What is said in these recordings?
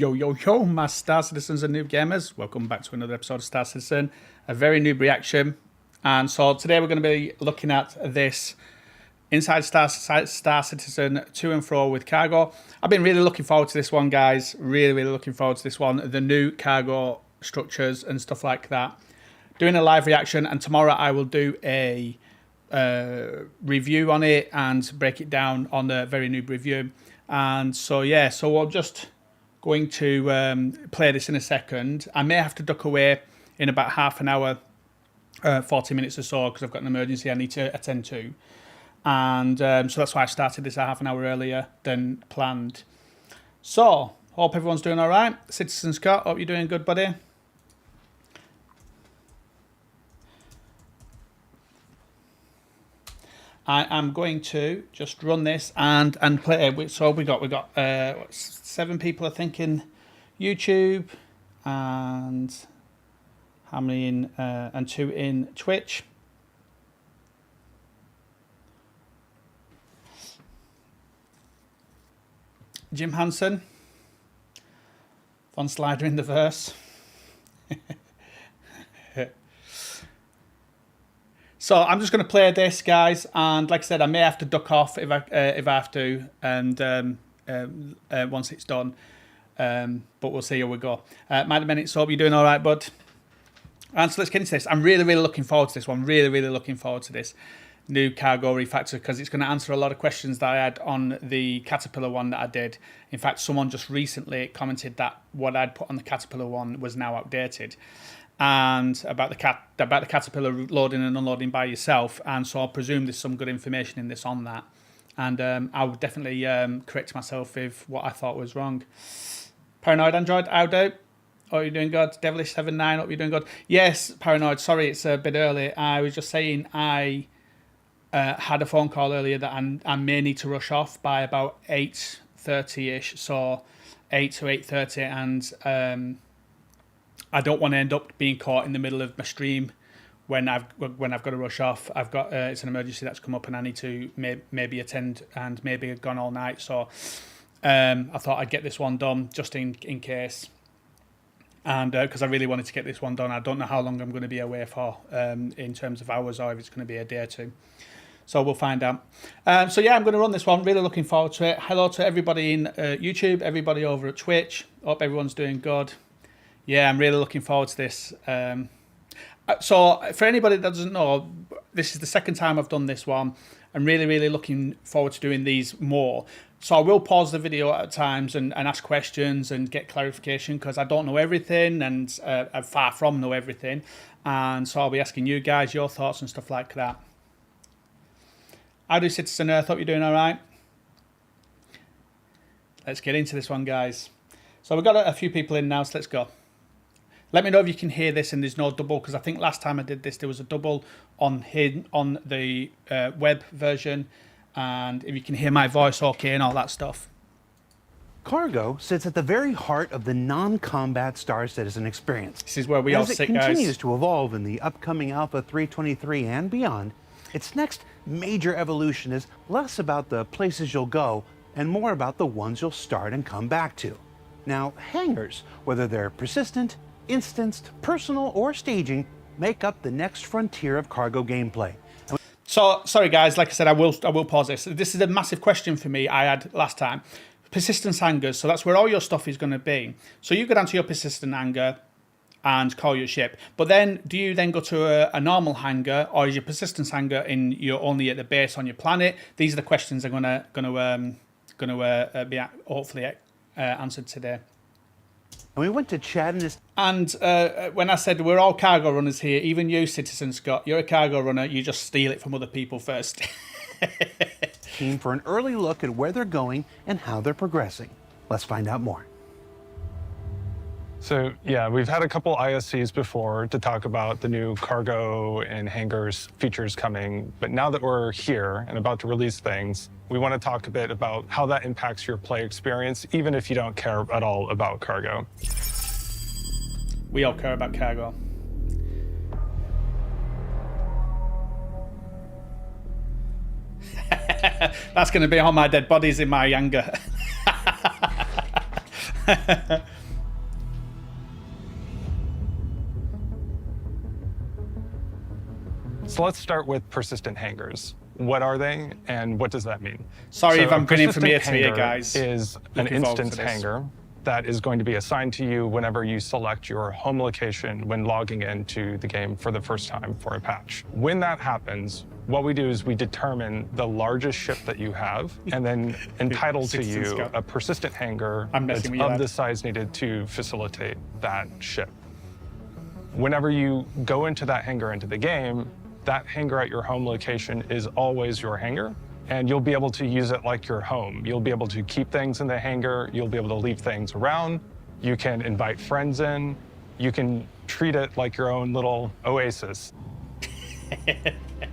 Yo, my Star Citizens and Noob Gamers. Welcome back to another episode of Star Citizen, a very noob reaction. And so today we're going to be looking at this Inside Star Citizen to and fro with cargo. I've been really looking forward to this one, guys. Really looking forward to this one. The new cargo structures and stuff like that. Doing a live reaction, and tomorrow I will do a review on it and break it down on the very noob review. And so yeah, so we're just going to play this in a second. I may have to duck away in about half an hour, 40 minutes or so, because I've got an emergency I need to attend to. And so that's why I started this a half an hour earlier than planned. So, hope everyone's doing all right. Citizen Scott, hope you're doing good, buddy. I am going to just run this and play it. So we got 7 people I think in YouTube, and how many in and 2 in Twitch. Jim Hansen, Von Slider in the verse. So I'm just going to play this, guys, and like I said, I may have to duck off if I have to, and once it's done. But we'll see how we go. Mighty Minutes, hope you're doing all right, bud. And so let's get into this. I'm really looking forward to this one. Really looking forward to this new cargo refactor, because it's going to answer a lot of questions that I had on the Caterpillar one that I did. In fact, someone just recently commented that what I'd put on the Caterpillar one was now outdated, and about the Caterpillar loading and unloading by yourself. And so I presume there's some good information in this on that, and I would definitely correct myself if what I thought was wrong. Paranoid Android, how do? Oh, you're doing good. Devilish79, hope you're doing good. Yes, Paranoid, sorry it's a bit early. I was just saying I had a phone call earlier that I may need to rush off by about 8:30ish, so 8 to 8:30, and I don't want to end up being caught in the middle of my stream when I've got to rush off. I've got it's an emergency that's come up and I need to maybe attend, and maybe gone all night. So I thought I'd get this one done just in case, and because I really wanted to get this one done. I don't know how long I'm going to be away for in terms of hours, or if it's going to be a day or two. So we'll find out. So yeah, I'm going to run this one. Really looking forward to it. Hello to everybody in YouTube, everybody over at Twitch. Hope everyone's doing good. Yeah, I'm really looking forward to this. So for anybody that doesn't know, this is the second time I've done this one. I'm really looking forward to doing these more. So I will pause the video at times and ask questions and get clarification, because I don't know everything, and I'm far from know everything. And so I'll be asking you guys your thoughts and stuff like that. How do Citizen Earth? Hope you're doing all right. Let's get into this one, guys. So we've got a few people in now, so let's go. Let me know if you can hear this and there's no double, because I think last time I did this there was a double on the web version, and if you can hear my voice okay and all that stuff. Cargo sits at the very heart of the non-combat Star Citizen experience. This is where we all sit, guys. As it continues to evolve in the upcoming Alpha 323 and beyond, its next major evolution is less about the places you'll go and more about the ones you'll start and come back to. Now, hangars, whether they're persistent, instanced, personal, or staging, make up the next frontier of cargo gameplay. So, sorry guys, like I said, I will pause this. This is a massive question for me I had last time. Persistence hangars, so that's where all your stuff is going to be. So you go down to your persistent hangar and call your ship. But then, do you then go to a normal hangar, or is your persistence hangar you're only at the base on your planet? These are the questions I'm gonna be hopefully answered today. And we went to Chad and his... And when I said we're all cargo runners here, even you, Citizen Scott, you're a cargo runner, you just steal it from other people first. team for an early look at where they're going and how they're progressing. Let's find out more. So yeah, we've had a couple ISCs before to talk about the new cargo and hangars features coming, but now that we're here and about to release things, we want to talk a bit about how that impacts your play experience, even if you don't care at all about cargo. We all care about cargo. That's going to be all my dead bodies in my hangar. So let's start with persistent hangars. What are they, and what does that mean? Sorry So if I'm a grinning from ear to persistent ear, hanger guys. is an Looking forward to instance this. hanger that is going to be assigned to you whenever you select your home location when logging into the game for the first time for a patch. When that happens, what we do is we determine the largest ship that you have and then entitle to Citizen you Scout. a persistent hangar I'm that's messing with you, of lad. the size needed to facilitate that ship. Whenever you go into that hangar into the game, that hangar at your home location is always your hangar, and you'll be able to use it like your home. You'll be able to keep things in the hangar, you'll be able to leave things around, you can invite friends in, you can treat it like your own little oasis.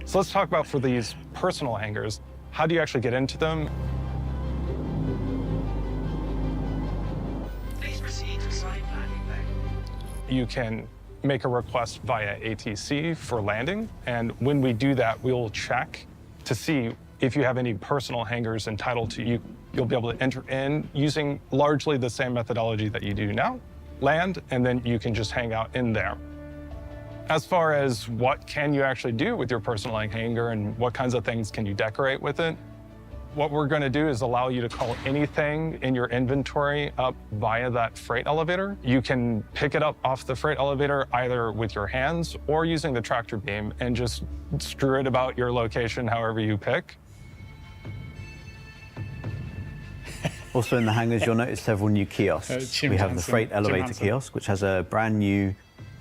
So let's talk about for these personal hangars, how do you actually get into them? Please proceed to side landing bay. You can make a request via ATC for landing, and when we do that, we'll check to see if you have any personal hangars entitled to you. You'll be able to enter in using largely the same methodology that you do now, land, and then you can just hang out in there. As far as what can you actually do with your personal hangar and what kinds of things can you decorate with it, what we're going to do is allow you to call anything in your inventory up via that freight elevator. You can pick it up off the freight elevator either with your hands or using the tractor beam and just strew it about your location however you pick. Also in the hangars, you'll notice several new kiosks. Jim We have the Hansen, freight Jim elevator Hansen. kiosk, which has a brand new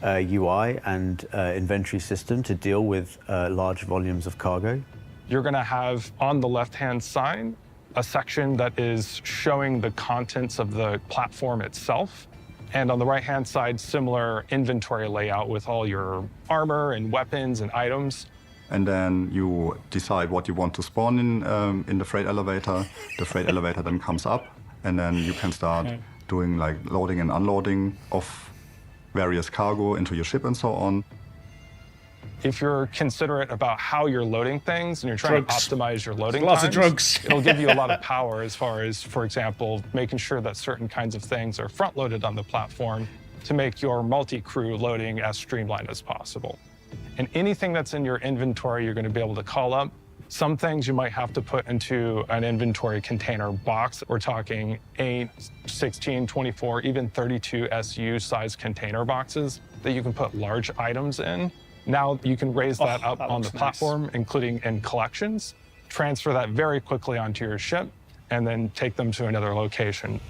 UI and inventory system to deal with large volumes of cargo. You're going to have on the left-hand side a section that is showing the contents of the platform itself. And on the right-hand side, similar inventory layout with all your armor and weapons and items. And then you decide what you want to spawn in the freight elevator. The freight elevator then comes up, and then you can start doing like loading and unloading of various cargo into your ship and so on. If you're considerate about how you're loading things and you're trying Drugs. to optimize your loading Lots of times, drugs. it'll give you a lot of power as far as, for example, making sure that certain kinds of things are front-loaded on the platform to make your multi-crew loading as streamlined as possible. And anything that's in your inventory, you're going to be able to call up. Some things you might have to put into an inventory container box. We're talking 8, 16, 24, even 32 SU size container boxes that you can put large items in. Now you can raise that up that on the looks nice. platform, including in collections, transfer that very quickly onto your ship, and then take them to another location.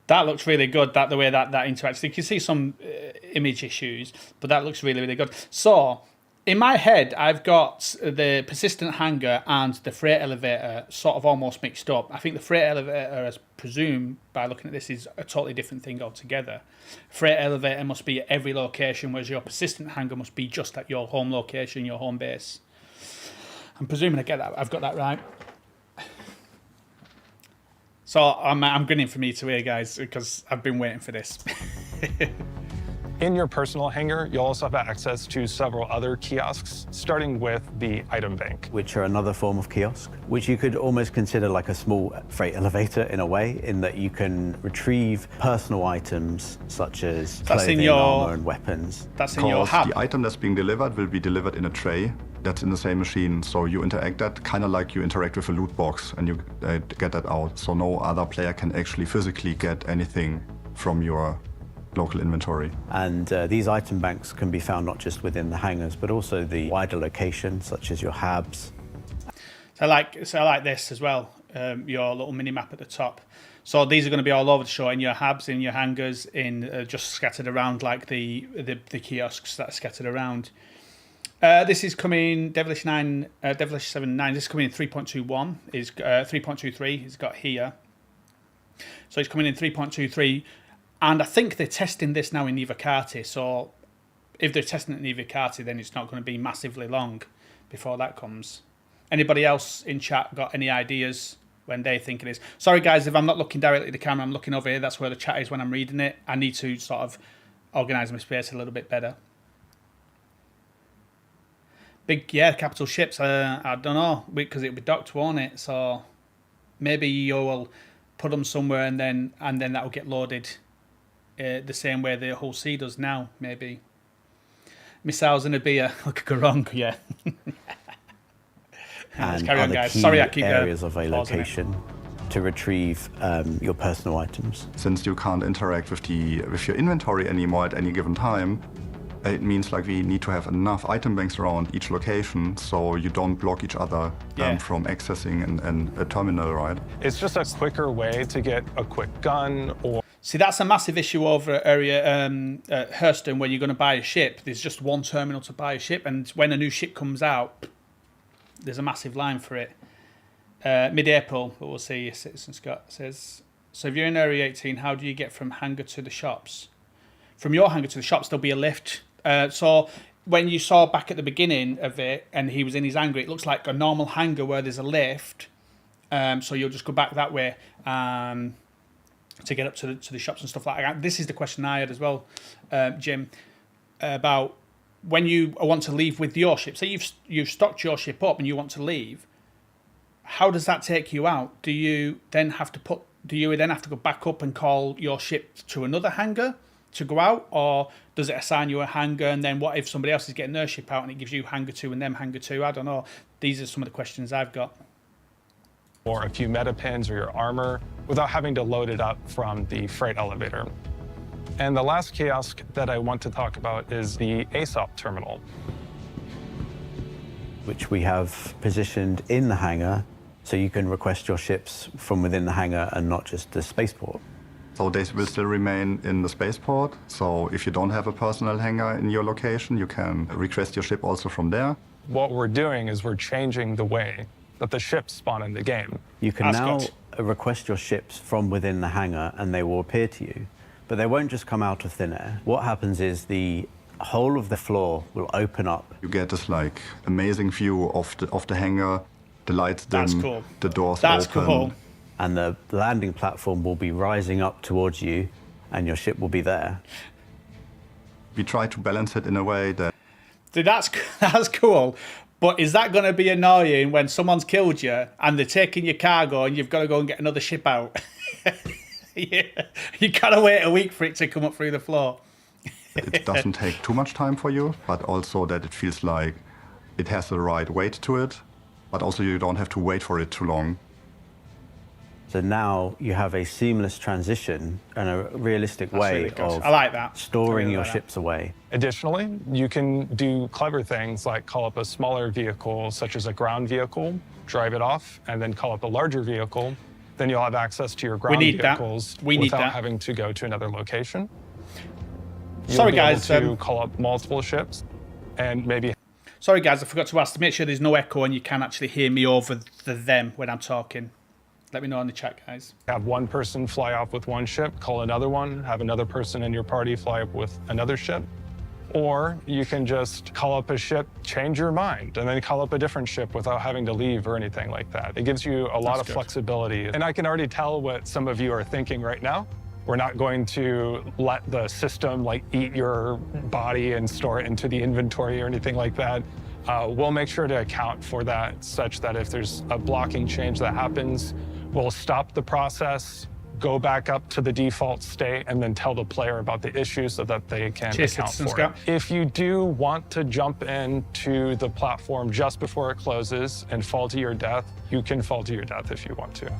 That looks really good, the way that interacts. You can see some image issues, but that looks really, really good. So, in my head, I've got the persistent hangar and the freight elevator sort of almost mixed up. I think the freight elevator, as presumed by looking at this, is a totally different thing altogether. Freight elevator must be at every location, whereas your persistent hangar must be just at your home location, your home base. I'm presuming I've got that right. So I'm grinning from ear to ear, guys, because I've been waiting for this. In your personal hangar, you'll also have access to several other kiosks, starting with the item bank. Which are another form of kiosk, which you could almost consider like a small freight elevator in a way, in that you can retrieve personal items such as That's in clothing, your- armor, and weapons. That's in your Because hub. the item that's being delivered will be delivered in a tray that's in the same machine. So you interact that kind of like you interact with a loot box and you get that out. So no other player can actually physically get anything from your local inventory. And these item banks can be found not just within the hangars, but also the wider locations, such as your hubs. So I like this as well, your little mini map at the top. So these are going to be all over the show, in your hubs, in your hangars, in just scattered around like the kiosks that are scattered around. This is coming, Devilish 7 9, this is coming in 3.21, is 3.23, it's got here. So it's coming in 3.23, and I think they're testing this now in Nivacati, so if they're testing it in Nivacati, then it's not going to be massively long before that comes. Anybody else in chat got any ideas when they think it is? Sorry guys, if I'm not looking directly at the camera, I'm looking over here, that's where the chat is when I'm reading it. I need to sort of organise my space a little bit better. Big, capital ships, I don't know, because it'll be docked, won't it? So maybe you'll put them somewhere and then that will get loaded the same way the whole sea does now, maybe. missiles and a beer. Look, go wrong, yeah. Let's And carry on, other guys. key Sorry, I keep areas of a pausing it. location to retrieve your personal items. Since you can't interact with your inventory anymore at any given time, it means like we need to have enough item banks around each location so you don't block each other from accessing a terminal, right? It's just a quicker way to get a quick gun or See, that's a massive issue over area Hurston, where you're going to buy a ship. There's just one terminal to buy a ship, and when a new ship comes out, there's a massive line for it. Mid-April, but we'll see. Citizen Scott says, so if you're in Area 18, how do you get from hangar to the shops? From your hangar to the shops, there'll be a lift. So when you saw back at the beginning of it, and he was in his hangar, it looks like a normal hangar where there's a lift. So you'll just go back that way to get up to the shops and stuff like that. This is the question I had as well, Jim, about when you want to leave with your ship. Say you've stocked your ship up and you want to leave. How does that take you out? Do you then have to go back up and call your ship to another hangar to go out, or does it assign you a hangar? And then what if somebody else is getting their ship out and it gives you hangar 2 and them hangar 2? I don't know. These are some of the questions I've got. or a few meta pins or your armor without having to load it up from the freight elevator. And the last kiosk that I want to talk about is the ASOP terminal, which we have positioned in the hangar, so you can request your ships from within the hangar and not just the spaceport. So they will still remain in the spaceport. So if you don't have a personal hangar in your location, you can request your ship also from there. What we're doing is we're changing the way that the ships spawn in the game. You can now request your ships from within the hangar and they will appear to you, but they won't just come out of thin air. What happens is the whole of the floor will open up. You get this like amazing view of the hangar, the lights dim, cool. the doors That's open. cool. And the landing platform will be rising up towards you and your ship will be there. We try to balance it in a way that... Dude, that's cool. But is that going to be annoying when someone's killed you and they're taking your cargo and you've got to go and get another ship out? Yeah. You got to wait a week for it to come up through the floor. It doesn't take too much time for you, but also that it feels like it has the right weight to it, but also you don't have to wait for it too long. So now you have a seamless transition and a realistic way really good. of I like that. storing I really your like that. ships away. Additionally, you can do clever things like call up a smaller vehicle, such as a ground vehicle, drive it off, and then call up a larger vehicle. Then you'll have access to your ground vehicles without having to go to another location. Sorry, guys. You'll be able to call up multiple ships and maybe... Sorry, guys, I forgot to ask to make sure there's no echo and you can actually hear me over them when I'm talking. Let me know in the chat, guys. Have one person fly off with one ship, call another one, have another person in your party fly up with another ship. Or you can just call up a ship, change your mind, and then call up a different ship without having to leave or anything like that. It gives you a lot of flexibility. And I can already tell what some of you are thinking right now. We're not going to let the system like eat your body and store it into the inventory or anything like that. We'll make sure to account for that such that if there's a blocking change that happens, we'll stop the process, go back up to the default state, and then tell the player about the issue so that they can account for it. If you do want to jump into the platform just before it closes and fall to your death, you can fall to your death if you want to.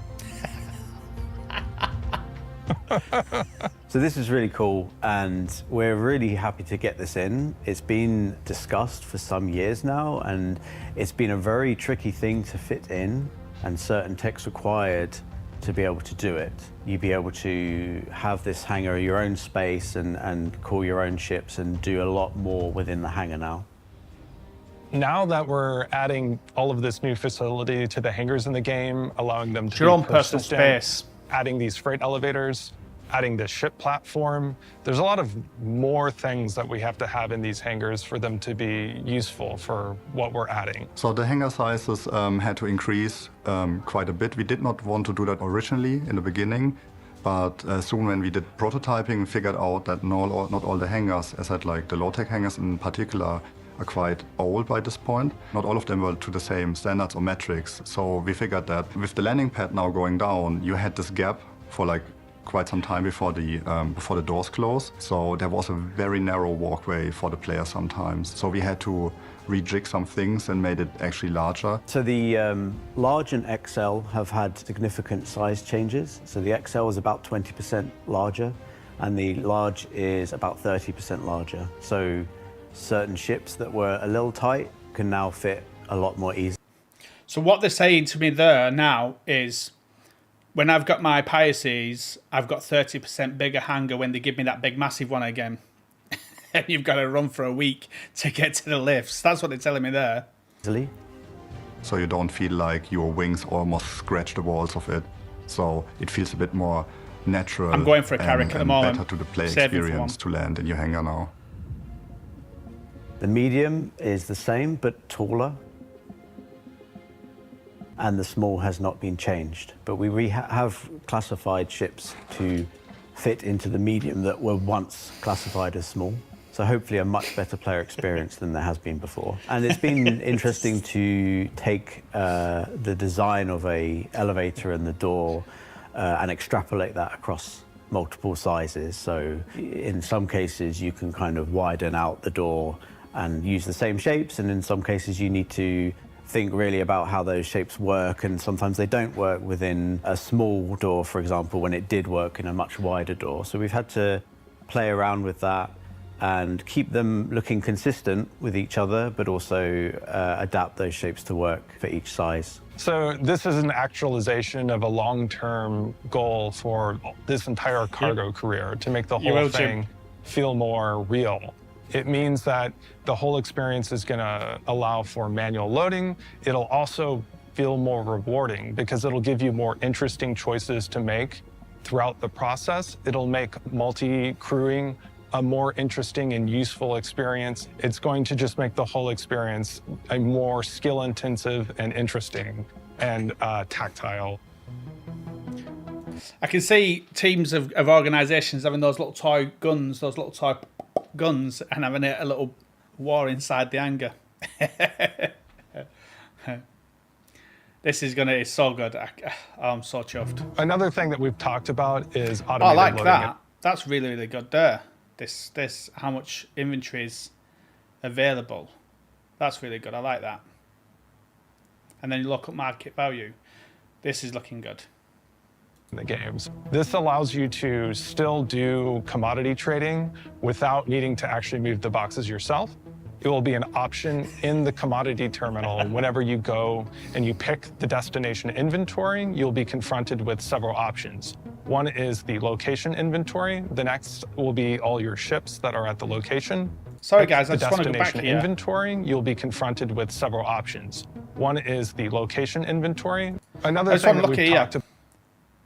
So this is really cool, and we're really happy to get this in. It's been discussed for some years now, and it's been a very tricky thing to fit in, and certain tech's required to be able to do it. You'd be able to have this hangar your own space and call your own ships and do a lot more within the hangar now. Now that we're adding all of this new facility to the hangars in the game, allowing them to your own be personal persistent, space, adding these freight elevators, adding this ship platform, there's a lot of more things that we have to have in these hangars for them to be useful for what we're adding. So the hangar sizes had to increase quite a bit. We did not want to do that originally in the beginning, but soon when we did prototyping, we figured out that not all the hangars, as I said, like the low-tech hangars in particular, are quite old by this point. Not all of them were to the same standards or metrics. So we figured that with the landing pad now going down, you had this gap for like quite some time before the doors close. So there was a very narrow walkway for the player sometimes. So we had to rejig some things and made it actually larger. So the large and XL have had significant size changes. So the XL is about 20% larger, and the large is about 30% larger. So certain ships that were a little tight can now fit a lot more easily. So what they're saying to me there now is, when I've got my Pisces, I've got 30% bigger hanger when they give me that big massive one again. And you've got to run for a week to get to the lifts. That's what they're telling me there. So you don't feel like your wings almost scratch the walls of it. So it feels a bit more natural. I'm going for a Carrack at the moment. Better to the play Saving for experience to land in your hangar now. The medium is the same, but taller. And the small has not been changed. But we have classified ships to fit into the medium that were once classified as small. So hopefully a much better player experience than there has been before. And it's been interesting to take the design of a elevator and the door and extrapolate that across multiple sizes. So in some cases you can kind of widen out the door and use the same shapes, and in some cases you need to think really about how those shapes work, and sometimes they don't work within a small door, for example, when it did work in a much wider door. So we've had to play around with that and keep them looking consistent with each other, but also adapt those shapes to work for each size. So this is an actualization of a long-term goal for this entire cargo career, to make the whole thing feel more real. It means that the whole experience is going to allow for manual loading. It'll also feel more rewarding because it'll give you more interesting choices to make throughout the process. It'll make multi-crewing a more interesting and useful experience. It's going to just make the whole experience a more skill-intensive and interesting and tactile. I can see teams of organisations having those little toy guns, and having a little war inside the hangar. This is it's so good. I'm so chuffed. Another thing that we've talked about is automated I like loading. that. That's really, really good there. This, how much inventory is available. That's really good. I like that. And then you look at market value. This is looking good. In the games. This allows you to still do commodity trading without needing to actually move the boxes yourself. It will be an option in the commodity terminal. Whenever you go and you pick the destination inventory, you'll be confronted with several options. One is the location inventory. The next will be all your ships that are at the location. Sorry guys, I just want to go back here. Inventory, you'll be confronted with several options. One is the location inventory. Another thing that we've talked about.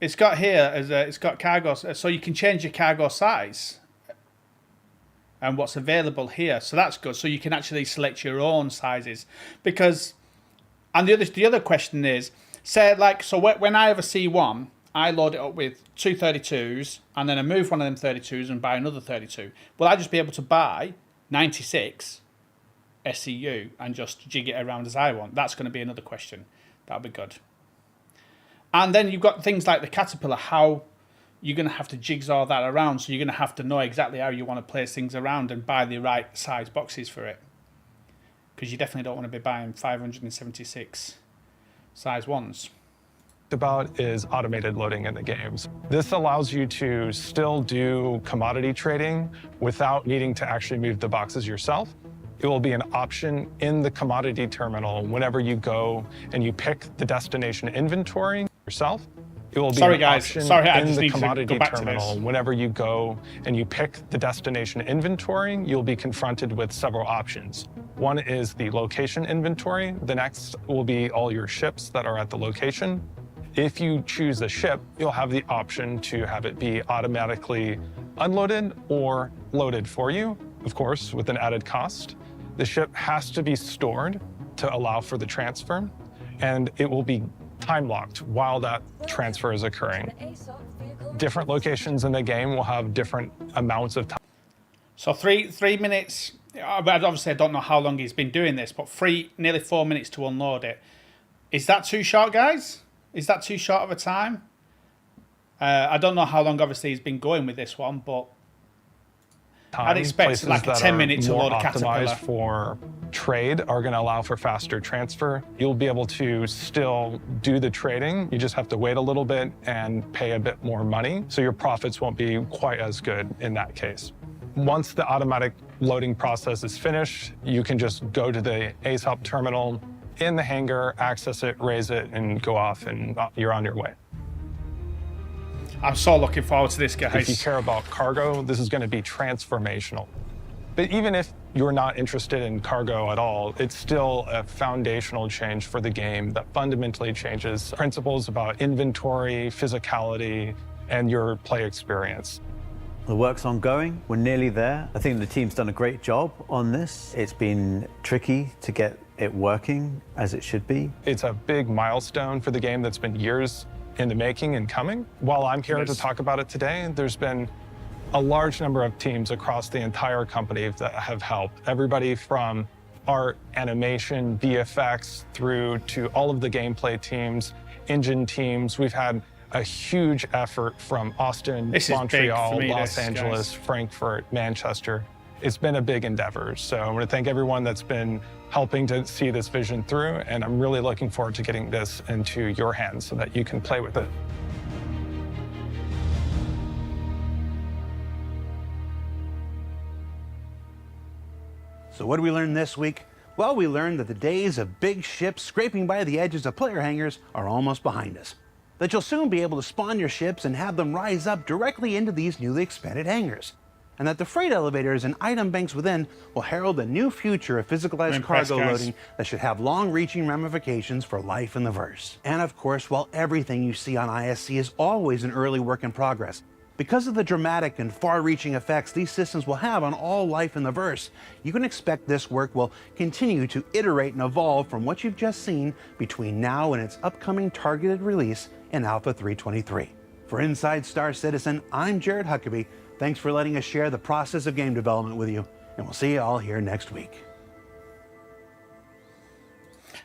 It's got here, it's got cargo, so you can change your cargo size and what's available here. So that's good. So you can actually select your own sizes. Because, and the other question is, say like, so when I have a C1, I load it up with two 32s, and then I move one of them 32s and buy another 32. Will I just be able to buy 96 SCU and just jig it around as I want? That's going to be another question. That'll be good. And then you've got things like the Caterpillar, how you're going to have to jigsaw that around. So you're going to have to know exactly how you want to place things around and buy the right size boxes for it. Because you definitely don't want to be buying 576 size ones. About is automated loading in the games. This allows you to still do commodity trading without needing to actually move the boxes yourself. It will be an option in the commodity terminal whenever you go and you pick the destination inventory yourself. It will be an option in the commodity terminal whenever you go and you pick the destination inventory. You'll be confronted with several options. One is the location inventory. The next will be all your ships that are at the location. If you choose a ship, you'll have the option to have it be automatically unloaded or loaded for you, of course, with an added cost. The ship has to be stored to allow for the transfer, and it will be time-locked while that transfer is occurring. Different locations in the game will have different amounts of time. So three minutes, obviously I don't know how long he's been doing this, but nearly 4 minutes to unload it. Is that too short, guys? Is that too short of a time? I don't know how long, obviously, he's been going with this one, but I'd expect Places like a that 10 are minute to more load a optimized caterpillar. for trade are going to allow for faster transfer. You'll be able to still do the trading. You just have to wait a little bit and pay a bit more money, so your profits won't be quite as good in that case. Once the automatic loading process is finished, you can just go to the ASOP terminal in the hangar, access it, raise it, and go off, and you're on your way. I'm so looking forward to this, guys. If you care about cargo, this is going to be transformational. But even if you're not interested in cargo at all, it's still a foundational change for the game that fundamentally changes principles about inventory, physicality, and your play experience. The work's ongoing. We're nearly there. I think the team's done a great job on this. It's been tricky to get it working as it should be. It's a big milestone for the game that's been years in the making and coming. While I'm here to talk about it today, there's been a large number of teams across the entire company that have helped. Everybody from art, animation, VFX, through to all of the gameplay teams, engine teams. We've had a huge effort from Austin, Montreal, Los Angeles, Frankfurt, Manchester. It's been a big endeavor. So I want to thank everyone that's been helping to see this vision through, and I'm really looking forward to getting this into your hands so that you can play with it. So what did we learn this week? Well, we learned that the days of big ships scraping by the edges of player hangars are almost behind us. That you'll soon be able to spawn your ships and have them rise up directly into these newly expanded hangars. And that the freight elevators and item banks within will herald a new future of physicalized cargo loading that should have long-reaching ramifications for life in the verse. And of course, while everything you see on ISC is always an early work in progress, because of the dramatic and far-reaching effects these systems will have on all life in the verse, you can expect this work will continue to iterate and evolve from what you've just seen between now and its upcoming targeted release in Alpha 3.23. For Inside Star Citizen, I'm Jared Huckabee. Thanks for letting us share the process of game development with you, and we'll see you all here next week.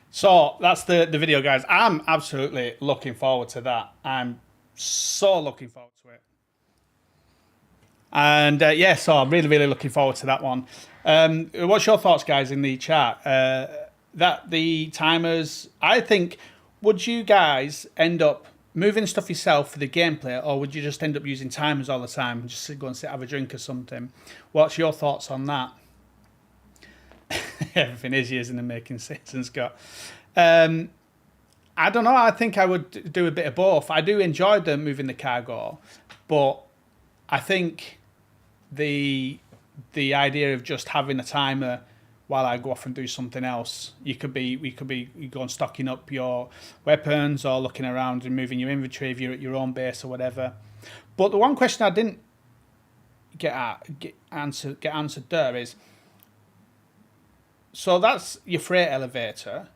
So that's the video, guys. I'm absolutely looking forward to that. I'm so looking forward to it. And yeah, so I'm really looking forward to that one. What's your thoughts, guys, in the chat? That the timers, I think, would you guys end up moving stuff yourself for the gameplay, or would you just end up using timers all the time and just go and sit, have a drink or something? What's your thoughts on that? Everything isn't making sense, and Scott. I don't know. I think I would do a bit of both. I do enjoy the moving the cargo, but I think the idea of just having a timer while I go off and do something else, we could be going stocking up your weapons or looking around and moving your inventory if you're at your own base or whatever. But the one question I didn't get answered there is, so that's your freight elevator,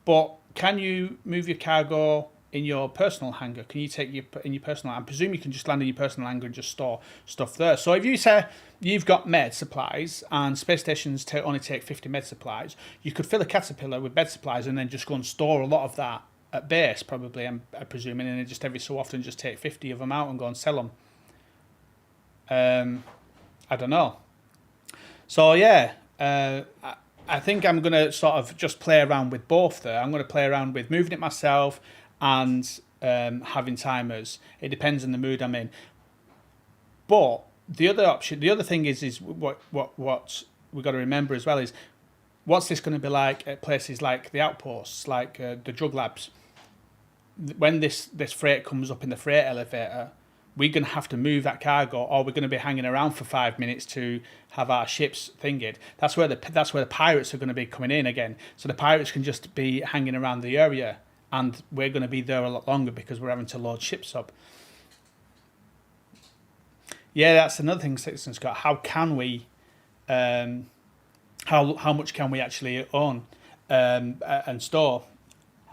but can you move your cargo in your personal hangar? Can you take in your personal? I presume you can just land in your personal hangar and just store stuff there. So if you say you've got med supplies and space stations only take 50 med supplies, you could fill a caterpillar with med supplies and then just go and store a lot of that at base, probably, I'm presuming, and then just every so often just take 50 of them out and go and sell them. I don't know. So yeah, I think I'm going to sort of just play around with both there. I'm going to play around with moving it myself and having timers. It depends on the mood I'm in. But the other option, the other thing is what we've got to remember as well is, what's this going to be like at places like the outposts, like the drug labs? When this freight comes up in the freight elevator, we're going to have to move that cargo, or we're going to be hanging around for 5 minutes to have our ships thinged. That's where the pirates are going to be coming in again. So the pirates can just be hanging around the area, and we're going to be there a lot longer because we're having to load ships up. Yeah, that's another thing, Citizen Scott. How can we, how much can we actually own and store?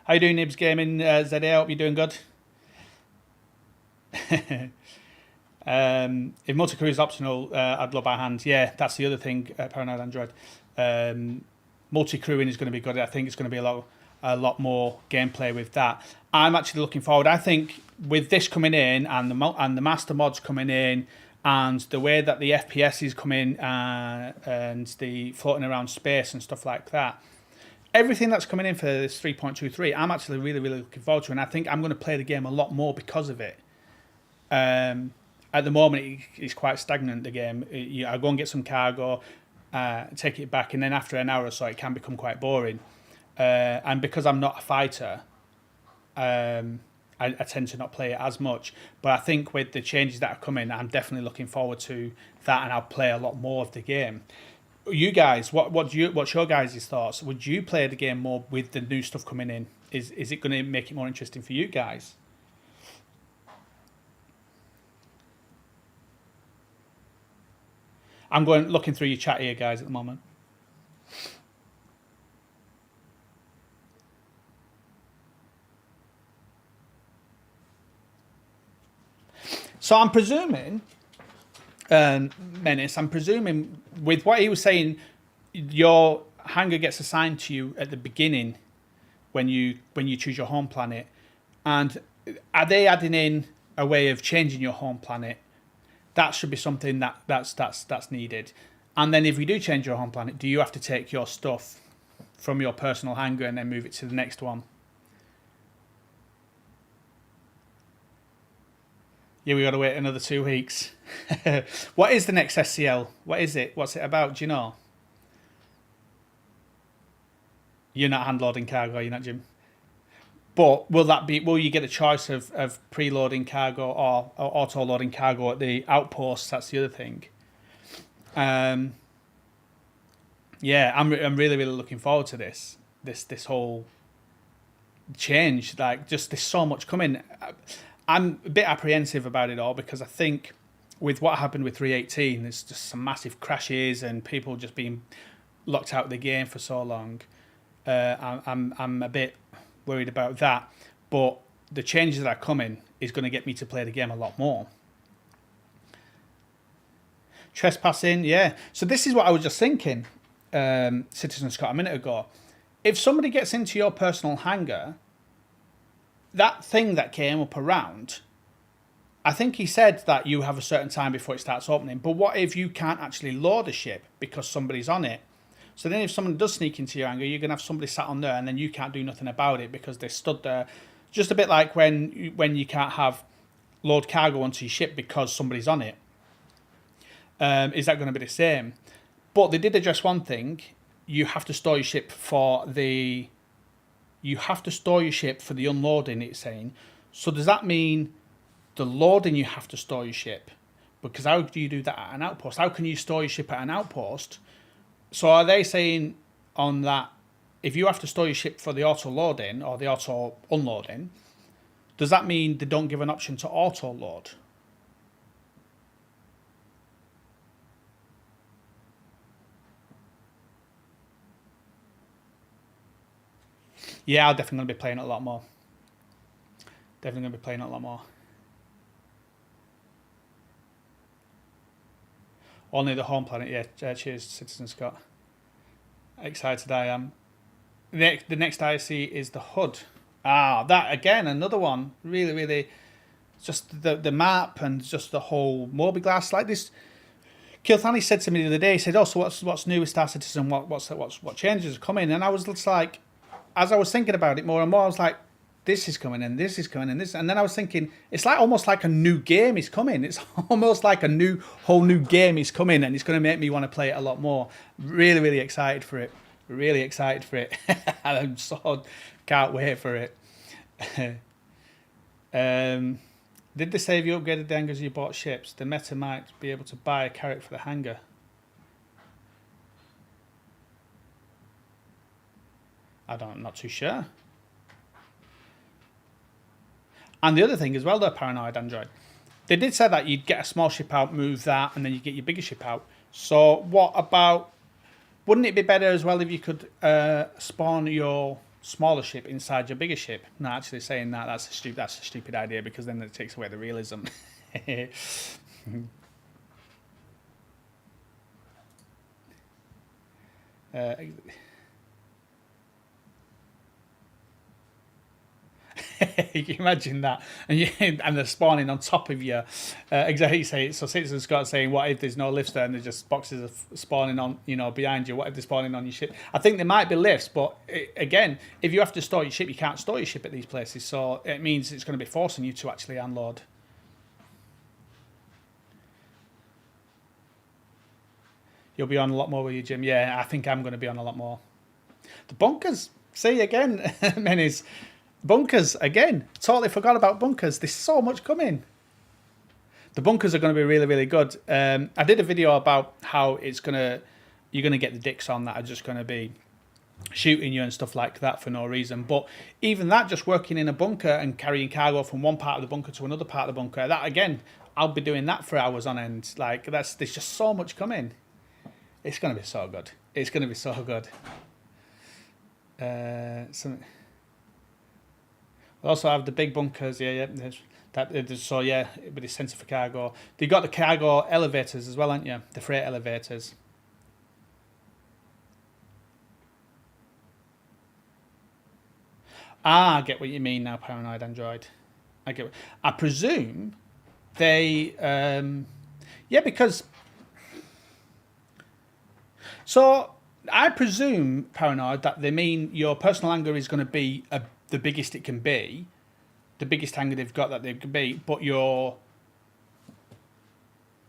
How you doing, Nibs Gaming? ZA, I hope you're doing good. If multi-crew is optional, I'd love our hand. Yeah, that's the other thing, Paranoid Android. Multi-crewing is going to be good. I think it's going to be a a lot more gameplay with that. I'm actually looking forward. I think with this coming in and the master mods coming in and the way that the FPS is coming and the floating around space and stuff like that, everything that's coming in for this 3.23, I'm actually really, really looking forward to, and I think I'm going to play the game a lot more because of it. At the moment, it's quite stagnant, the game. I go and get some cargo, take it back, and then after an hour or so, it can become quite boring. And because I'm not a fighter, I tend to not play it as much. But I think with the changes that are coming, I'm definitely looking forward to that, and I'll play a lot more of the game. You guys, what's your guys' thoughts? Would you play the game more with the new stuff coming in? Is it going to make it more interesting for you guys? I'm looking through your chat here, guys, at the moment. So I'm presuming, Menace, I'm presuming with what he was saying, your hangar gets assigned to you at the beginning when you choose your home planet. And are they adding in a way of changing your home planet? That should be something that's needed. And then if you do change your home planet, do you have to take your stuff from your personal hangar and then move it to the next one? Yeah, we got to wait another 2 weeks. What is the next SCL? What is it? What's it about? Do you know? You're not hand loading cargo, you're not, Jim. But will you get a choice of preloading cargo or auto loading cargo at the outposts? That's the other thing. Yeah, I'm really, really looking forward to this whole change. Like, just there's so much coming. I'm a bit apprehensive about it all because I think with what happened with 3.18, there's just some massive crashes and people just being locked out of the game for so long. I'm a bit worried about that, but the changes that are coming is going to get me to play the game a lot more. Trespassing, yeah. So this is what I was just thinking, Citizen Scott, a minute ago. If somebody gets into your personal hangar, that thing that came up around, I think he said that you have a certain time before it starts opening, but what if you can't actually load a ship because somebody's on it? So then if someone does sneak into your hangar, you're going to have somebody sat on there and then you can't do nothing about it because they stood there. Just a bit like when you can't have load cargo onto your ship because somebody's on it. Is that going to be the same? But they did address one thing. You have to store your ship for the unloading, it's saying. So does that mean the loading you have to store your ship? Because how do you do that at an outpost? How can you store your ship at an outpost? So are they saying on that, if you have to store your ship for the auto loading or the auto unloading, does that mean they don't give an option to auto load? Yeah, I'm definitely going to be playing it a lot more. Definitely going to be playing it a lot more. Only the home planet, yeah. Cheers, Citizen Scott. Excited I am. The next IC is the HUD. That again, another one. Really, really, just the map and just the whole mobiGlas like this. Kilthani said to me the other day, he said, "Oh, so what's new with Star Citizen? What changes are coming?" And I was just like, as I was thinking about it more and more, I was like, this is coming and this is coming and this. And then I was thinking, it's like almost like a new game is coming. It's almost like a whole new game is coming and it's going to make me want to play it a lot more. Really, really excited for it. Really excited for it. I'm so can't wait for it. Did they say if you upgraded the hangars you bought ships, the meta might be able to buy a carrot for the hangar? I'm not too sure. And the other thing as well, though, Paranoid Android, they did say that you'd get a small ship out, move that, and then you get your bigger ship out. So what about, wouldn't it be better as well if you could spawn your smaller ship inside your bigger ship? No, actually saying that's a stupid idea because then it takes away the realism. You can imagine that, and they're spawning on top of you. Exactly, you say. So Citizen Scott saying, "What if there's no lifts there and there's just boxes of spawning on, behind you? What if they're spawning on your ship?" I think there might be lifts, but again, if you have to store your ship, you can't store your ship at these places. So it means it's going to be forcing you to actually unload. You'll be on a lot more with you, Jim. Yeah, I think I'm going to be on a lot more. The bunkers. See again, Menis. Bunkers again. Totally forgot about bunkers. There's so much coming. The bunkers are going to be really, really good. I did a video about how you're going to get the dicks on that are just going to be shooting you and stuff like that for no reason. But even that, just working in a bunker and carrying cargo from one part of the bunker to another part of the bunker, that again, I'll be doing that for hours on end. Like there's just so much coming. It's going to be so good. It's going to be so good. We also have the big bunkers. Yeah. So yeah, with the sensor for cargo. They got the cargo elevators as well, aren't you? The freight elevators. I get what you mean now, Paranoid Android. I presume they. Yeah, because. So I presume, Paranoid, that they mean your personal hangar is going to be the biggest it can be, the biggest hangar they've got that they can be. But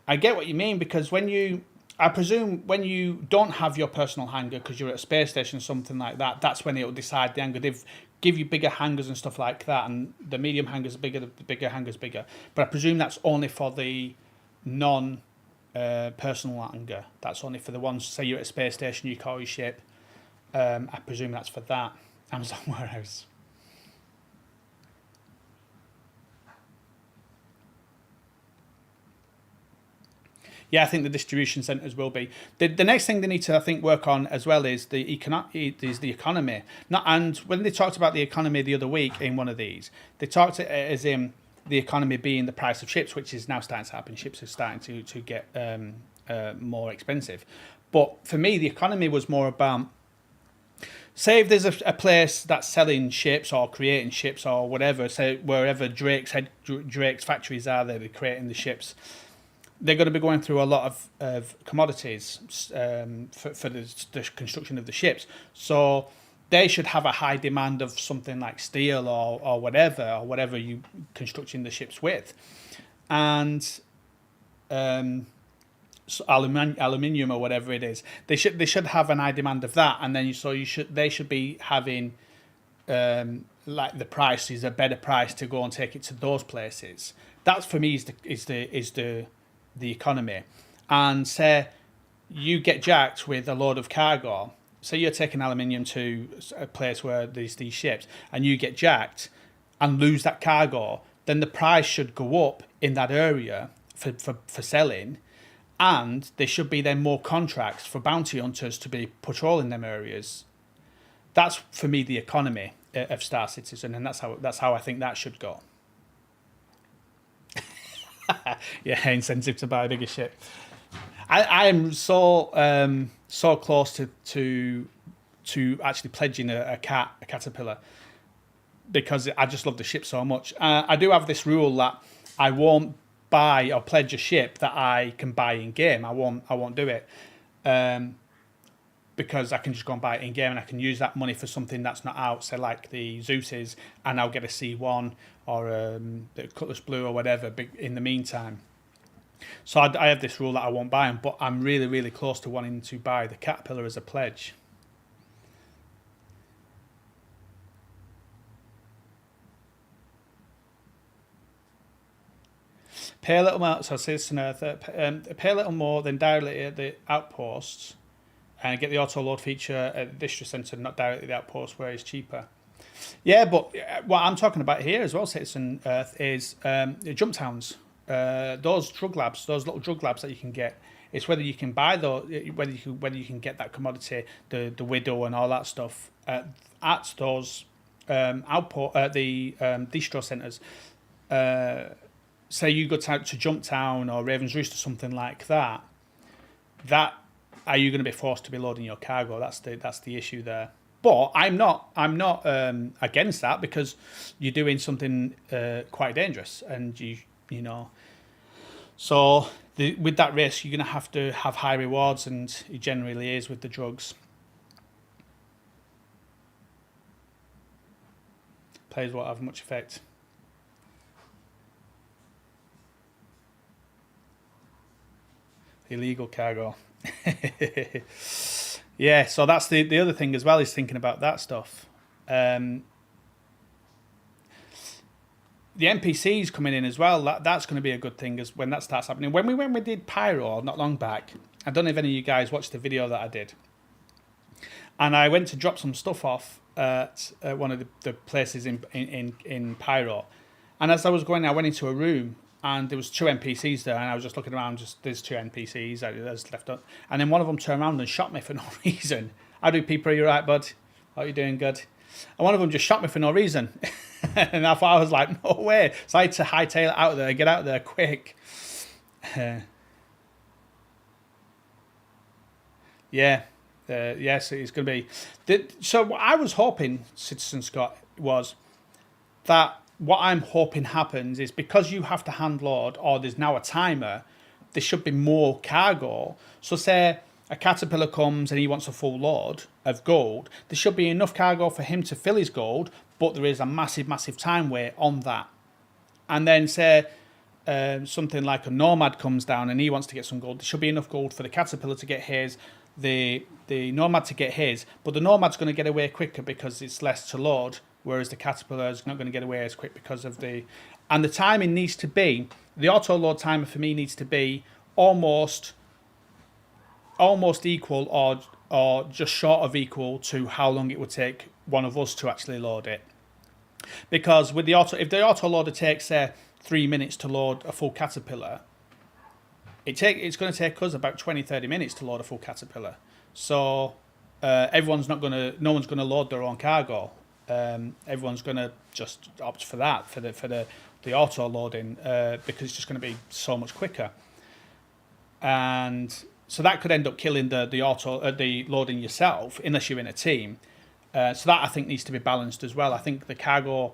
I get what you mean, because I presume when you don't have your personal hangar because you're at a space station or something like that, that's when it'll decide the hangar. They've give you bigger hangars and stuff like that, and the medium hangars are bigger, the bigger hangars bigger. But I presume that's only for the personal hangar. That's only for the ones, say you're at a space station, you call your ship. I presume that's for that. Amazon warehouse. Yeah, I think the distribution centres will be. The next thing they need to, I think, work on as well is the economy. And when they talked about the economy the other week in one of these, they talked as in the economy being the price of ships, which is now starting to happen. Ships are starting to get more expensive. But for me, the economy was more about, say if there's a place that's selling ships or creating ships or whatever, say wherever Drake's factories are, they're creating the ships. They're going to be going through a lot of commodities for the construction of the ships. So they should have a high demand of something like steel or whatever you constructing the ships with, and so aluminium or whatever it is. They should have an high demand of that, and then they should be having like the price is a better price to go and take it to those places. That's for me is the economy. And say you get jacked with a load of cargo. Say you're taking aluminium to a place where there's these ships, and you get jacked and lose that cargo, then the price should go up in that area for selling, and there should be then more contracts for bounty hunters to be patrolling them areas. That's for me the economy of Star Citizen, and that's how I think that should go. Yeah, incentive to buy a bigger ship. I am so close to actually pledging a caterpillar, because I just love the ship so much. I do have this rule that I won't buy or pledge a ship that I can buy in game. I won't do it, because I can just go and buy it in game, and I can use that money for something that's not out, say like the Zeus's, and I'll get a C1 or the Cutlass Blue or whatever in the meantime. So I have this rule that I won't buy them, but I'm really, really close to wanting to buy the Caterpillar as a pledge. Pay a little more, so Citizen Earth, pay a little more than directly at the outposts, and get the auto load feature at the district centre, not directly at the outpost where it's cheaper. Yeah, but what I'm talking about here as well, Citizen Earth, is jump towns. Those drug labs, those little drug labs that you can get. It's whether you can buy those, whether you can get that commodity, the widow and all that stuff at those distro centres. Say you go to Jump Town or Raven's Roost or something like that. That are you going to be forced to be loading your cargo? That's the issue there. But I'm not against that, because you're doing something quite dangerous, and you know. So with that risk, you're going to have high rewards, and it generally is with the drugs. Players won't have much effect. Illegal cargo. Yeah, so that's the other thing as well, is thinking about that stuff. The NPCs coming in as well, that's going to be a good thing as when that starts happening. When we did Pyro not long back, I don't know if any of you guys watched the video that I did, and I went to drop some stuff off at one of the places in Pyro, and as I was going, I went into a room, and there was 2 NPCs there, and I was just looking around, there's 2 NPCs that's left up, and then one of them turned around and shot me for no reason. How do people? Are you right, bud? How are you doing? Good. And one of them just shot me for no reason. And I thought, I was like, no way. So I had to hightail it out of there, get out of there quick. Yeah. Yes, it's going to be. So what I was hoping, Citizen Scott, was that what I'm hoping happens is, because you have to hand load, or there's now a timer, there should be more cargo. So say a caterpillar comes and he wants a full load of gold, there should be enough cargo for him to fill his gold, but there is a massive time wait on that. And then say something like a nomad comes down and he wants to get some gold, there should be enough gold for the caterpillar to get his, the nomad to get his, but the nomad's going to get away quicker because it's less to load, whereas the caterpillar is not going to get away as quick because of the timing needs to be, the auto load timer for me needs to be almost equal, or just short of equal to how long it would take one of us to actually load it. Because with the if the auto loader takes 3 minutes to load a full caterpillar, it's going to take us about 20-30 minutes to load a full caterpillar. So no one's going to load their own cargo. Everyone's going to just opt for that, for the auto loading, because it's just going to be so much quicker. And so that could end up killing the loading yourself, unless you're in a team. So that, I think, needs to be balanced as well. I think the cargo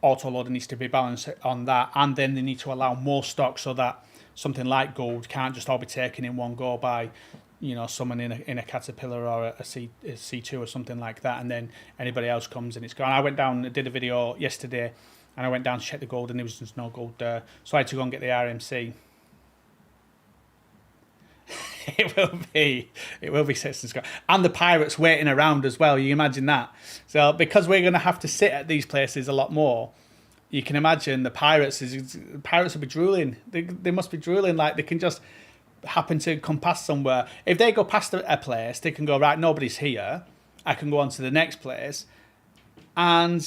auto loading needs to be balanced on that, and then they need to allow more stock, so that something like gold can't just all be taken in one go by, someone in a caterpillar or a C2 or something like that, and then anybody else comes and it's gone. I went down, did a video yesterday, and I went down to check the gold, and there was just no gold there, so I had to go and get the RMC. It will be Citizen Scott, and the pirates waiting around as well. You imagine that. So because we're going to have to sit at these places a lot more, you can imagine the pirates will be drooling. They must be drooling, like they can just happen to come past somewhere. If they go past a place, they can go, right, nobody's here, I can go on to the next place. And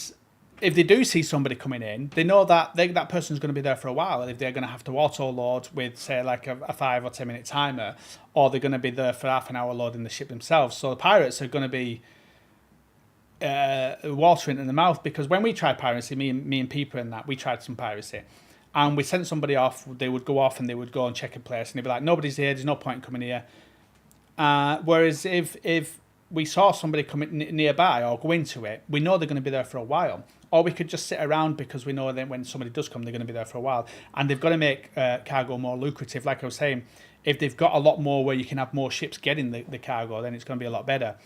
if they do see somebody coming in, they know that that person's going to be there for a while. If they're going to have to auto load with, say, like a 5 or 10 minute timer, or they're going to be there for half an hour loading the ship themselves. So the pirates are going to be watering in the mouth, because when we tried piracy, me and Peeper and that, we tried some piracy, and we sent somebody off. They would go off and they would go and check a place, and they'd be like, nobody's here, there's no point in coming here. Whereas if we saw somebody coming nearby or go into it, we know they're going to be there for a while. Or we could just sit around, because we know that when somebody does come, they're going to be there for a while. And they've got to make cargo more lucrative. Like I was saying, if they've got a lot more where you can have more ships getting the cargo, then it's going to be a lot better.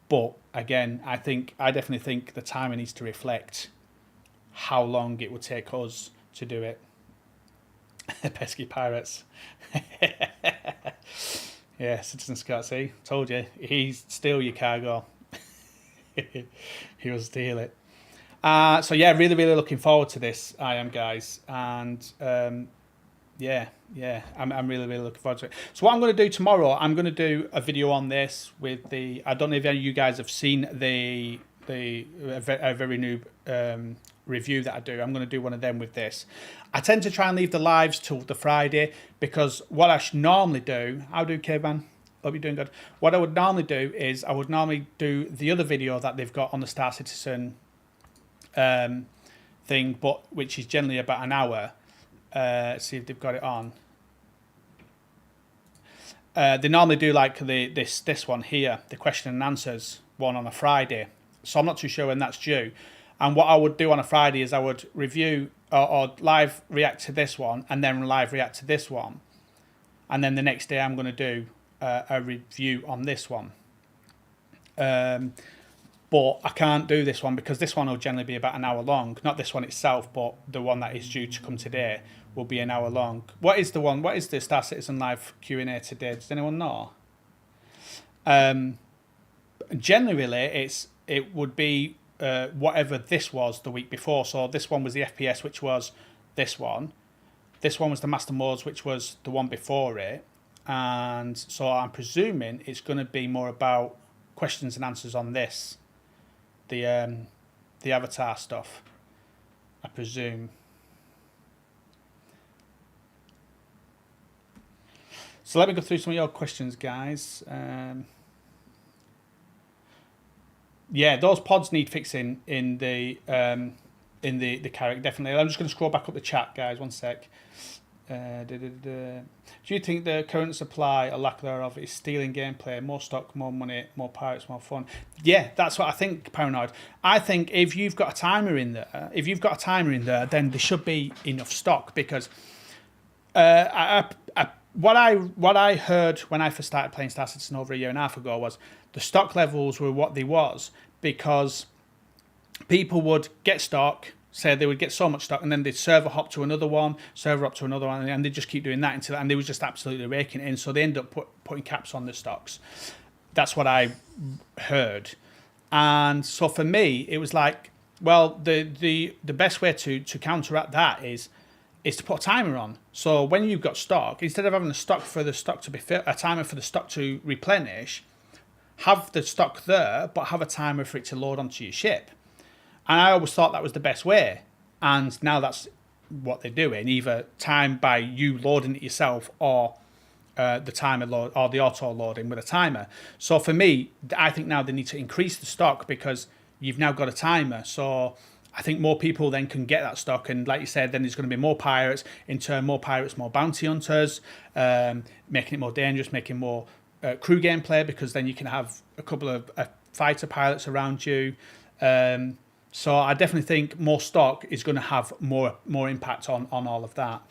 But again, I definitely think the timer needs to reflect how long it would take us to do it. Pesky pirates. Yeah, Citizen Scott, see? Told you. He's steal your cargo. He will steal it. So yeah, really looking forward to this, I am, guys. And yeah, I'm really looking forward to it. So what I'm going to do tomorrow, I'm going to do a video on this with I don't know if any of you guys have seen a very noob review that I do. I'm going to do one of them with this. I tend to try and leave the lives till the Friday, because what I normally do, how do Caveman? Hope you're doing good. What I would normally do is I would normally do the other video that they've got on the Star Citizen thing, but which is generally about an hour. See if they've got it on. They normally do like this one here, the question and answers one on a Friday. So I'm not too sure when that's due. And what I would do on a Friday is I would review or live react to this one and then live react to this one. And then the next day I'm going to do a review on this one. But I can't do this one because this one will generally be about an hour long. Not this one itself, but the one that is due to come today will be an hour long. What is the Star Citizen Live Q&A today? Does anyone know? Generally, it would be whatever this was the week before. So this one was the FPS, which was this one. This one was the Master Modes, which was the one before it. And so I'm presuming it's going to be more about questions and answers on this. The avatar stuff, I presume. So let me go through some of your questions, guys. Yeah, those pods need fixing in the character, definitely. I'm just going to scroll back up the chat, guys. One sec. Do you think the current supply or lack thereof is stealing gameplay? More stock, more money, more pirates, more fun. Yeah, that's what I think, Paranoid. I think if you've got a timer in there, then there should be enough stock because what I heard when I first started playing Star Citizen over a year and a half ago was the stock levels were what they was because people would get stock, say they would get so much stock, and then they'd server hop to another one, and they just keep doing that and they were just absolutely raking it in. So they end up putting caps on the stocks. That's what I heard. And so for me, it was like, well, the best way to counteract that is to put a timer on. So when you've got stock, instead of having a timer for the stock to replenish, have the stock there, but have a timer for it to load onto your ship. And I always thought that was the best way. And now that's what they're doing, either time by you loading it yourself or the timer load or the auto loading with a timer. So for me, I think now they need to increase the stock because you've now got a timer. So I think more people then can get that stock. And like you said, then there's going to be more pirates. In turn, more pirates, more bounty hunters, making it more dangerous, making more crew gameplay because then you can have a couple of fighter pilots around you. So I definitely think more stock is going to have more impact on all of that,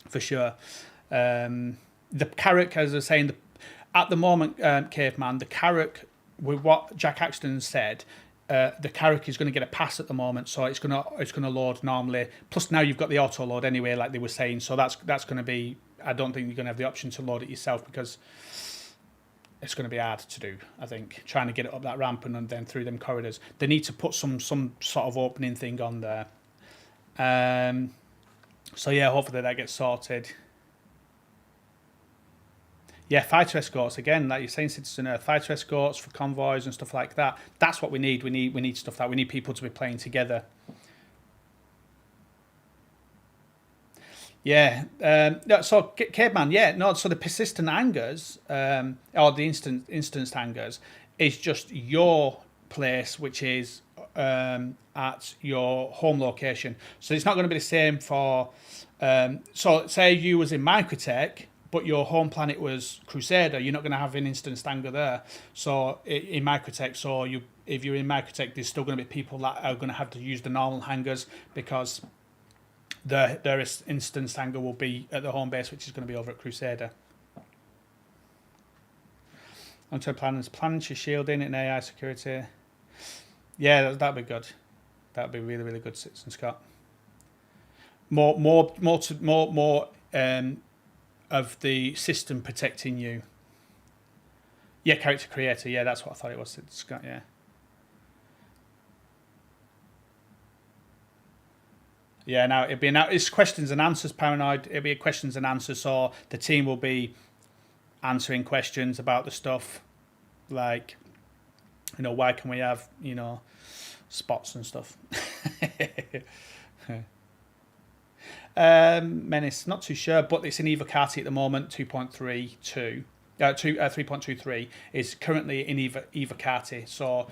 for sure. The Carrack, as I was saying, at the moment, Caveman, the Carrack, with what Jack Axton said, the Carrack is going to get a pass at the moment, so it's going to load normally. Plus now you've got the auto load anyway, like they were saying. So that's going to be. I don't think you're going to have the option to load it yourself because it's going to be hard to do, I think, trying to get it up that ramp and then through them corridors. They need to put some sort of opening thing on there. So, yeah, hopefully that gets sorted. Yeah, fighter escorts, again, like you're saying, Citizen Earth, fighter escorts for convoys and stuff like that. That's what we need. We need stuff we need people to be playing together. Yeah, so Caveman, yeah, no, so the persistent hangars, or the instanced hangars, is just your place, which is at your home location. So it's not going to be the same for, so say you was in Microtech, but your home planet was Crusader, you're not going to have an instanced hangar there. So in Microtech, if you're in Microtech, there's still going to be people that are going to have to use the normal hangars because their instance hangar will be at the home base, which is going to be over at Crusader. Onto planners, planning your shielding and AI security. Yeah, that'd be good. That'd be really, really good, Citizen Scott. More of the system protecting you. Yeah, character creator. Yeah, that's what I thought it was, Citizen Scott. Yeah. Yeah, now it's questions and answers, Paranoid. It'll be questions and answers, so the team will be answering questions about the stuff, like, why can we have, spots and stuff. Menace, not too sure, but it's in Eva Carty at the moment, 2.32. 3.23 is currently in Eva Carty, so.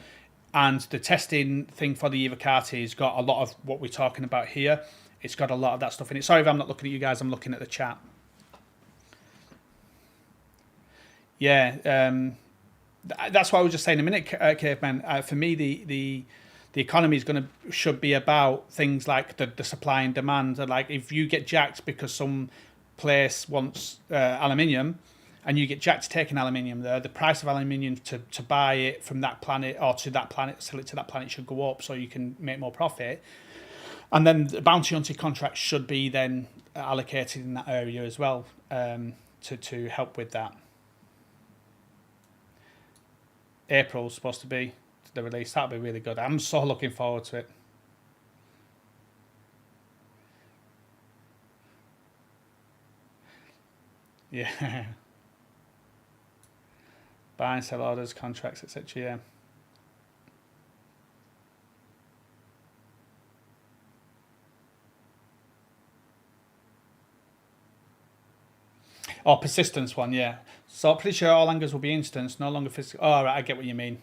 And the testing thing for the Eva Carty has got a lot of what we're talking about here. It's got a lot of that stuff in it. Sorry if I'm not looking at you guys, I'm looking at the chat. Yeah, That's what I was just saying a minute, Caveman. For me, the economy is should be about things like the supply and demand. And like if you get jacked because some place wants aluminium, and you get jacked to taking aluminium there, the price of aluminium to buy it from that planet or to that planet, sell it to that planet should go up so you can make more profit. And then the bounty hunting contracts should be then allocated in that area as well to help with that. April's supposed to be the release. That'll be really good. I'm so looking forward to it. Yeah. Buy and sell orders, contracts, etc. Yeah. Oh, persistence one, yeah. So pretty sure all angers will be instance, no longer physical. Oh, right, I get what you mean.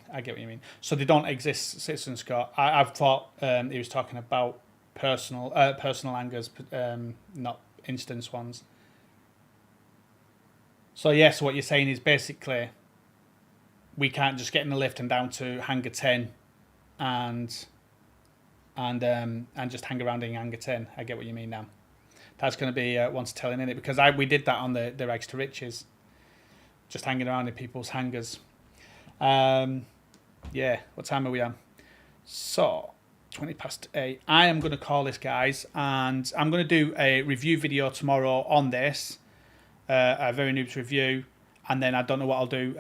So they don't exist, Citizen Scott. I've thought he was talking about personal angers, not instance ones. So yeah, so what you're saying is basically we can't just get in the lift and down to hangar 10 and just hang around in hangar 10. I get what you mean now. That's going to be one to tell in it, because we did that on the Rags to Riches, just hanging around in people's hangars. Yeah, what time are we on? So 20 past 8. I am going to call this, guys, and I'm going to do a review video tomorrow on this, a Very Noobs review, and then I don't know what I'll do.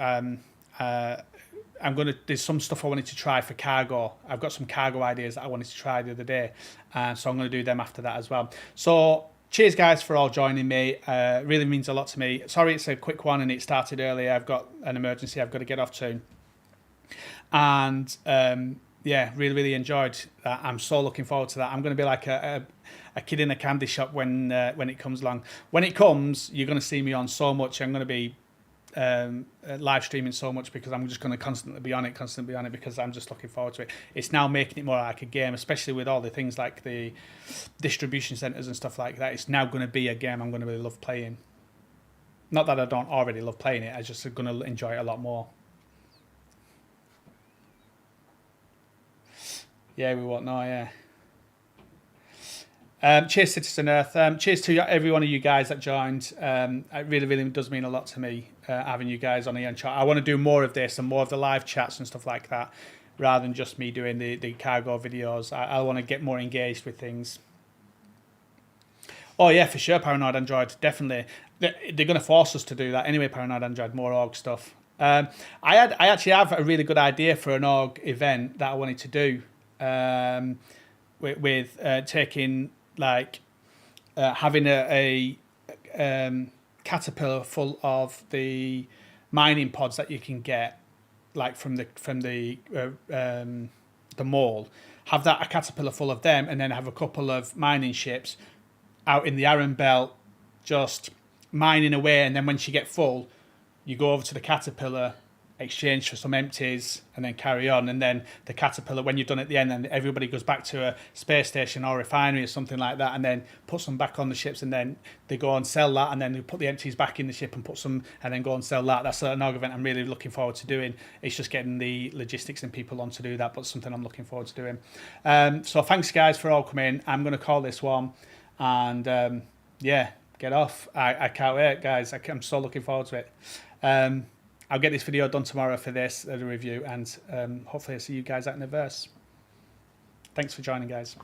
There's some stuff I wanted to try for cargo. I've got some cargo ideas that I wanted to try the other day, so I'm going to do them after that as well. So cheers, guys, for all joining me. Really means a lot to me. Sorry it's a quick one and it started early. I've got an emergency I've got to get off to. And yeah, really enjoyed that. I'm so looking forward to that. I'm going to be like a kid in a candy shop when it comes along. When it comes, you're going to see me on so much. I'm going to be live streaming so much because I'm just going to constantly be on it because I'm just looking forward to it. It's now making it more like a game, especially with all the things like the distribution centers and stuff like that. It's now going to be a game I'm going to really love playing. Not that I don't already love playing it, I just going to enjoy it a lot more. Yeah, we won't know, yeah. Cheers, Citizen Earth. Cheers to every one of you guys that joined. It really does mean a lot to me having you guys on here and chat. I want to do more of this and more of the live chats and stuff like that, rather than just me doing the cargo videos. I want to get more engaged with things. Oh yeah, for sure, Paranoid Android, definitely. They're going to force us to do that anyway. Paranoid Android, more org stuff. I actually have a really good idea for an org event that I wanted to do. With taking like having a caterpillar full of the mining pods that you can get like from the mall, have that a caterpillar full of them, and then have a couple of mining ships out in the Iron Belt just mining away, and then once you get full you go over to the caterpillar, exchange for some empties, and then carry on. And then the caterpillar, when you're done at the end, then everybody goes back to a space station or refinery or something like that, and then puts them back on the ships, and then they go and sell that, and then they put the empties back in the ship and put some, and then go and sell that. That's an org event I'm really looking forward to doing. It's just getting the logistics and people on to do that, but something I'm looking forward to doing. So thanks, guys, for all coming. I'm going to call this one, and yeah, get off. I can't wait, guys. I'm so looking forward to it. I'll get this video done tomorrow for this, the review, and hopefully I'll see you guys out in the verse. Thanks for joining, guys.